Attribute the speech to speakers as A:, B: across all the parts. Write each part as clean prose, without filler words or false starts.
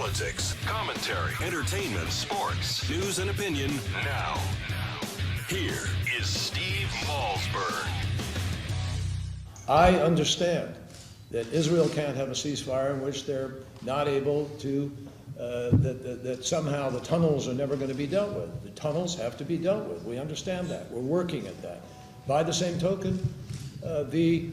A: Politics, commentary, entertainment, sports, news and opinion now. Here is Steve Malzberg.
B: I understand that Israel can't have a ceasefire in which they're not able to, that somehow the tunnels are never going to be dealt with. The tunnels have to be dealt with. We understand that. We're working at that. By the same token, the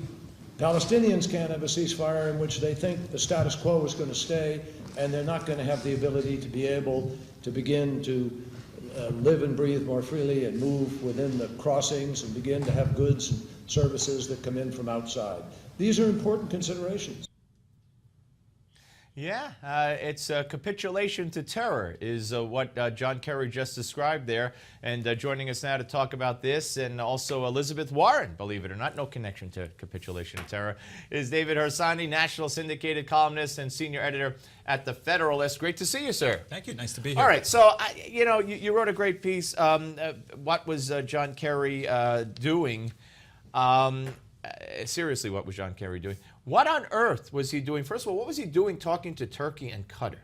B: Palestinians can't have a ceasefire in which they think the status quo is going to stay, and they're not going to have the ability to be able to begin to live and breathe more freely and move within the crossings and begin to have goods and services that come in from outside. These are important considerations.
C: Yeah, it's a capitulation to terror is what John Kerry just described there. And joining us now to talk about this, and also Elizabeth Warren, believe it or not, no connection to capitulation to terror, is David Harsanyi, national syndicated columnist and senior editor at the Federalist. Great to see you, sir.
D: Thank you. Nice to be here.
C: All right, so, you wrote a great piece. What was John Kerry doing? Seriously, what was John Kerry doing? What on earth was he doing? First of all, what was he doing talking to Turkey and Qatar?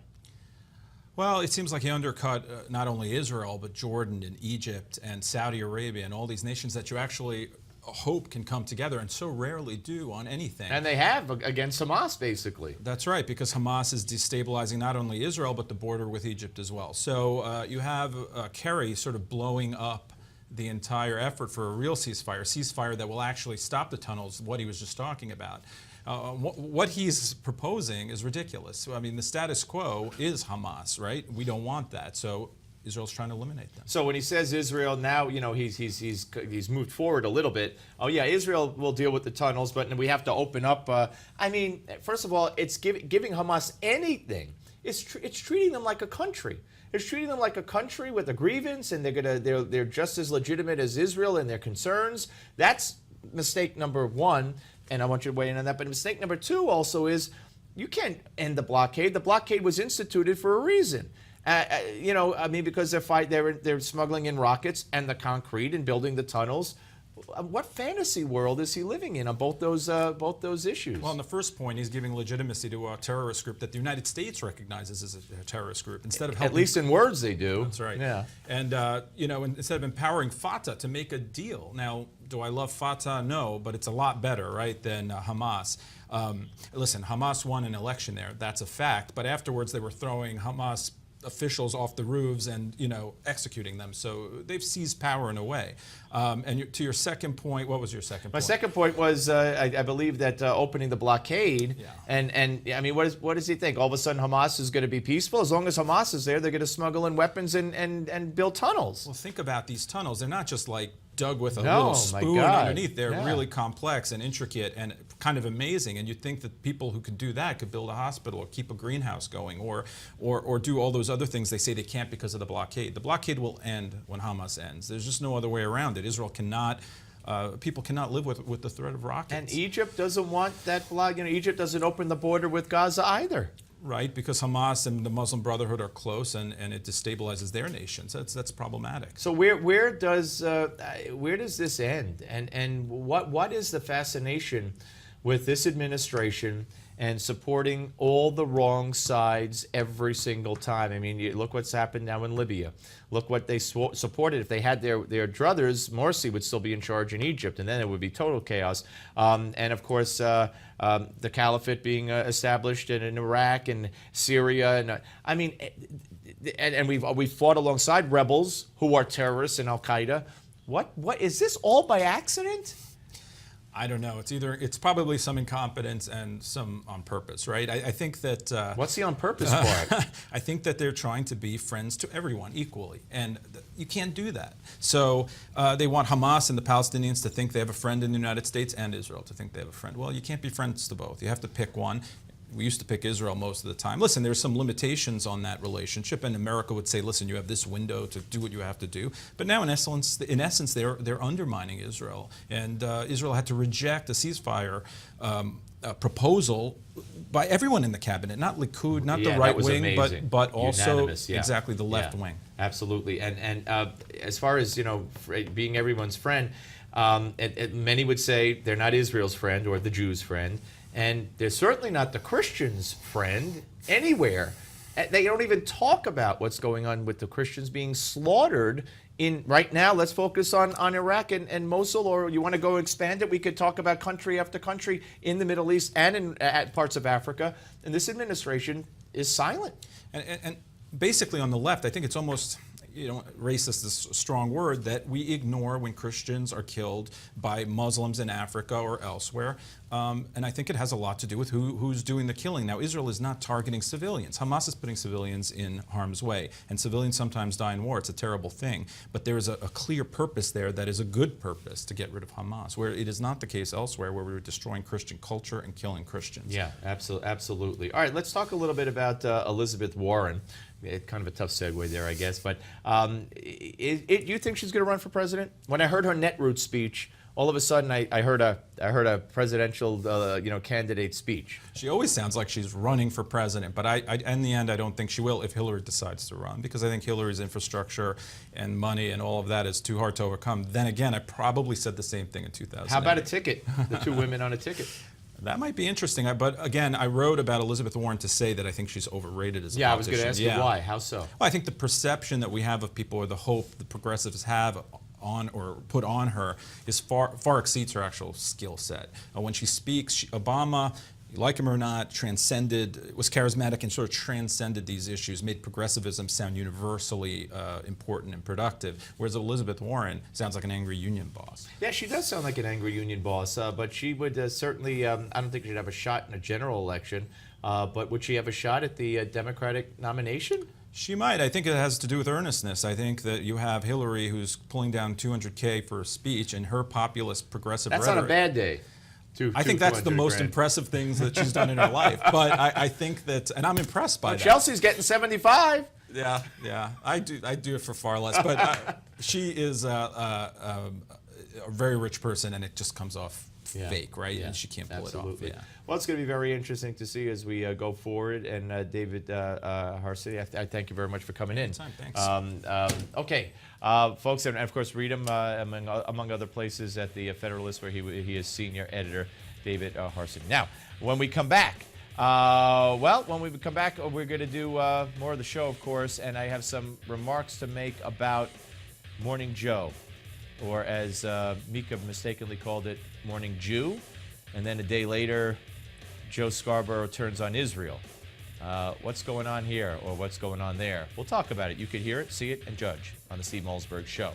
D: Well, it seems like he undercut not only Israel, but Jordan and Egypt and Saudi Arabia and all these nations that you actually hope can come together and so rarely do on anything.
C: And they have against Hamas, basically.
D: That's right, because Hamas is destabilizing not only Israel, but the border with Egypt as well. So you have Kerry sort of blowing up the entire effort for a real ceasefire that will actually stop the tunnels, what he was just talking about. What he's proposing is ridiculous. I mean, the status quo is Hamas, right? We don't want that. So Israel's trying to eliminate them. So
C: when he says Israel now, he's moved forward a little bit. Oh yeah, Israel will deal with the tunnels, but we have to open up. I mean, first of all, it's giving Hamas anything. It's treating them like a country. It's treating them like a country with a grievance, and they're just as legitimate as Israel in their concerns. That's mistake number one. And I want you to weigh in on that. But mistake number two also is you can't end the blockade. The blockade was instituted for a reason. Because they're smuggling in rockets and the concrete and building the tunnels. What fantasy world is he living in on both those issues?
D: Well, on the first point, he's giving legitimacy to a terrorist group that the United States recognizes as a terrorist group. Instead of helping,
C: at least in words, they do.
D: That's right.
C: Yeah.
D: And instead of empowering Fatah to make a deal. Now, do I love Fatah? No, but it's a lot better, right, than Hamas. Listen, Hamas won an election there. That's a fact. But afterwards, they were throwing Hamas officials off the roofs and executing them. So they've seized power in a way. To your second point, what was your second point?
C: My second point was I believe that opening the blockade.
D: Yeah.
C: And I mean, what does he think? All of a sudden Hamas is going to be peaceful? As long as Hamas is there, they're going to smuggle in weapons and build tunnels.
D: Well, think about these tunnels. They're not just like dug with a little spoon underneath. They're really complex and intricate and kind of amazing. And you'd think that people who could do that could build a hospital or keep a greenhouse going or do all those other things they say they can't because of the blockade. The blockade will end when Hamas ends. There's just no other way around it. Israel cannot, people cannot live with the threat of rockets.
C: And Egypt doesn't want that block. Egypt doesn't open the border with Gaza either.
D: Right, because Hamas and the Muslim Brotherhood are close, and it destabilizes their nations. That's problematic.
C: So where does this end? And what is the fascination with this administration and supporting all the wrong sides every single time? I mean, look what's happened now in Libya. Look what they supported. If they had their druthers, Morsi would still be in charge in Egypt, and then it would be total chaos. And of course, the caliphate being established in Iraq and Syria, and we've fought alongside rebels who are terrorists in Al Qaeda. What is this all by accident?
D: I don't know. It's probably some incompetence and some on purpose, right? I think that...
C: What's the on purpose part?
D: I think that they're trying to be friends to everyone equally, and you can't do that. So they want Hamas and the Palestinians to think they have a friend in the United States and Israel to think they have a friend. Well, you can't be friends to both. You have to pick one. We used to pick Israel most of the time. Listen, there's some limitations on that relationship, and America would say, listen, you have this window to do what you have to do. But now, in essence, they're undermining Israel, and Israel had to reject a ceasefire proposal by everyone in the cabinet, not Likud, not the right wing, but also exactly the left wing.
C: Absolutely, and as far as being everyone's friend, many would say they're not Israel's friend or the Jews' friend. And they're certainly not the Christians' friend anywhere. They don't even talk about what's going on with the Christians being slaughtered. Right now, let's focus on Iraq and Mosul, or you want to go expand it? We could talk about country after country in the Middle East and in parts of Africa. And this administration is silent.
D: And basically on the left, I think it's almost, racist is a strong word, that we ignore when Christians are killed by Muslims in Africa or elsewhere. And I think it has a lot to do with who's doing the killing. Now, Israel is not targeting civilians. Hamas is putting civilians in harm's way. And civilians sometimes die in war. It's a terrible thing. But there is a clear purpose there that is a good purpose to get rid of Hamas, where it is not the case elsewhere, where we're destroying Christian culture and killing Christians.
C: Yeah, absolutely. All right, let's talk a little bit about Elizabeth Warren. Kind of a tough segue there, I guess. But you think she's going to run for president? When I heard her Netroots speech, all of a sudden I heard a presidential candidate speech.
D: She always sounds like she's running for president, but in the end I don't think she will if Hillary decides to run, because I think Hillary's infrastructure and money and all of that is too hard to overcome. Then again, I probably said the same thing in 2000.
C: How about a ticket? The two women on a ticket.
D: That might be interesting, but again, I wrote about Elizabeth Warren to say that I think she's overrated as a politician.
C: I was going to ask you why. How so?
D: Well, I think the perception that we have of people, or the hope the progressives have on or put on her, is far exceeds her actual skill set. When she speaks, Obama, you like him or not, was charismatic and sort of transcended these issues, made progressivism sound universally important and productive, whereas Elizabeth Warren sounds like an angry union boss.
C: Yeah, she does sound like an angry union boss, but she would certainly, I don't think she'd have a shot in a general election, but would she have a shot at the Democratic nomination?
D: She might. I think it has to do with earnestness. I think that you have Hillary, who's pulling down $200K for a speech, and her populist progressive rhetoric.
C: That's not a bad day.
D: I think that's the most impressive things that she's done in her life. But I think that, and I'm impressed by that.
C: Chelsea's getting 75.
D: Yeah. I do it for far less. But she is a very rich person, and it just comes off fake, right?
C: Yeah,
D: and she can't pull
C: absolutely.
D: it off. Yeah.
C: Well, it's going to be very interesting to see as we go forward. And David Harsanyi, I thank you very much for coming in.
D: Thanks.
C: Okay, folks, and of course, read him among other places at the Federalist, where he is senior editor, David Harsanyi. Now, when we come back, we're going to do more of the show, of course, and I have some remarks to make about Morning Joe, or as Mika mistakenly called it, Morning Jew. And then a day later, Joe Scarborough turns on Israel. What's going on here, or what's going on there? We'll talk about it. You could hear it, see it, and judge on the Steve Malzberg Show.